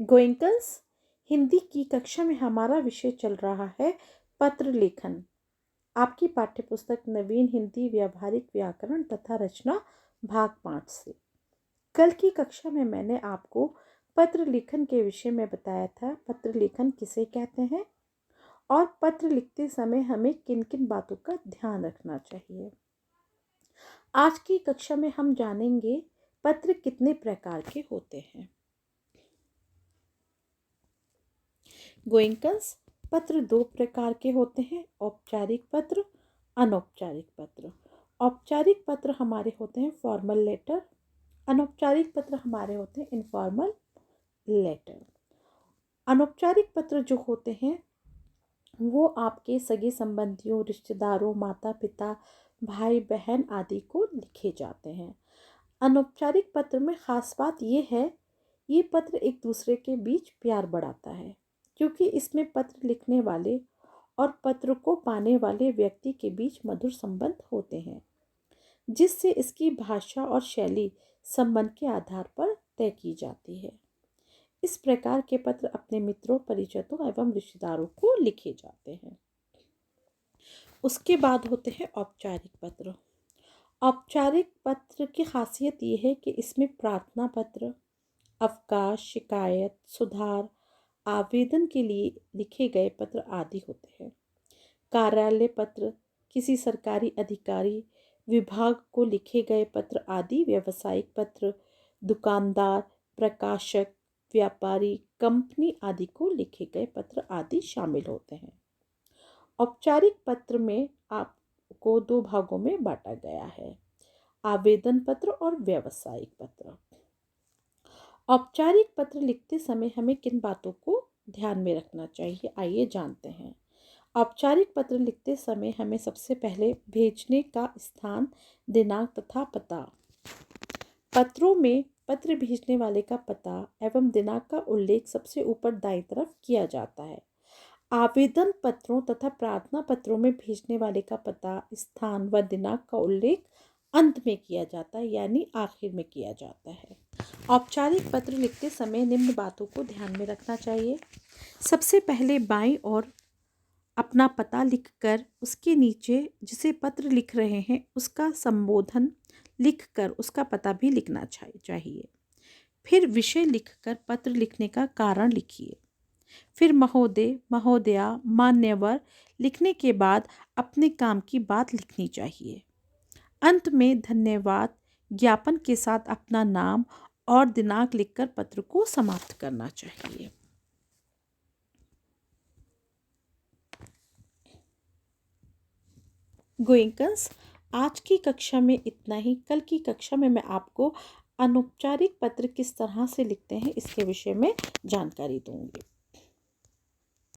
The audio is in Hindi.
गोइंकल्स, हिंदी की कक्षा में हमारा विषय चल रहा है पत्र लेखन। आपकी पाठ्यपुस्तक नवीन हिंदी व्यावहारिक व्याकरण तथा रचना भाग 5 से। कल की कक्षा में मैंने आपको पत्र लेखन के विषय में बताया था पत्र लेखन किसे कहते हैं और पत्र लिखते समय हमें किन किन बातों का ध्यान रखना चाहिए। आज की कक्षा में हम जानेंगे पत्र कितने प्रकार के होते हैं। गोइंकल्स, पत्र 2 प्रकार के होते हैं, औपचारिक पत्र, अनौपचारिक पत्र। औपचारिक पत्र हमारे होते हैं फॉर्मल लेटर, अनौपचारिक पत्र हमारे होते हैं इनफॉर्मल लेटर। अनौपचारिक पत्र जो होते हैं वो आपके सगे संबंधियों, रिश्तेदारों, माता पिता, भाई बहन आदि को लिखे जाते हैं। अनौपचारिक पत्र में ख़ास बात ये है, ये पत्र एक दूसरे के बीच प्यार बढ़ाता है, क्योंकि इसमें पत्र लिखने वाले और पत्र को पाने वाले व्यक्ति के बीच मधुर संबंध होते हैं, जिससे इसकी भाषा और शैली संबंध के आधार पर तय की जाती है। इस प्रकार के पत्र अपने मित्रों, परिचितों एवं रिश्तेदारों को लिखे जाते हैं। उसके बाद होते हैं औपचारिक पत्र। औपचारिक पत्र की खासियत ये है कि इसमें प्रार्थना पत्र, अवकाश, शिकायत, सुधार, आवेदन के लिए लिखे गए पत्र आदि होते हैं। कार्यालय पत्र, किसी सरकारी अधिकारी, विभाग को लिखे गए पत्र आदि। व्यावसायिक पत्र, दुकानदार, प्रकाशक, व्यापारी, कंपनी आदि को लिखे गए पत्र आदि शामिल होते हैं। औपचारिक पत्र में आपको 2 भागों में बांटा गया है, आवेदन पत्र और व्यावसायिक पत्र। औपचारिक पत्र लिखते समय हमें किन बातों को ध्यान में रखना चाहिए, आइए जानते हैं। औपचारिक पत्र लिखते समय हमें सबसे पहले भेजने का स्थान, दिनांक तथा पता। पत्रों में पत्र भेजने वाले का पता एवं दिनांक का उल्लेख सबसे ऊपर दाईं तरफ किया जाता है। आवेदन पत्रों तथा प्रार्थना पत्रों में भेजने वाले का पता, स्थान व दिनांक का उल्लेख अंत में किया जाता है, यानी आखिर में किया जाता है। औपचारिक पत्र लिखते समय निम्न बातों को ध्यान में रखना चाहिए। सबसे पहले बाईं ओर अपना पता लिखकर उसके नीचे जिसे पत्र लिख रहे हैं उसका संबोधन लिखकर उसका पता भी लिखना चाहिए। फिर विषय लिखकर पत्र लिखने का कारण लिखिए। फिर महोदय, महोदया, मान्यवर लिखने के बाद अपने काम की बात लिखनी चाहिए। अंत में धन्यवाद ज्ञापन के साथ अपना नाम और दिनांक लिखकर पत्र को समाप्त करना चाहिए। गोइंकल्स, आज की कक्षा में इतना ही। कल की कक्षा में मैं आपको अनौपचारिक पत्र किस तरह से लिखते हैं इसके विषय में जानकारी दूंगी।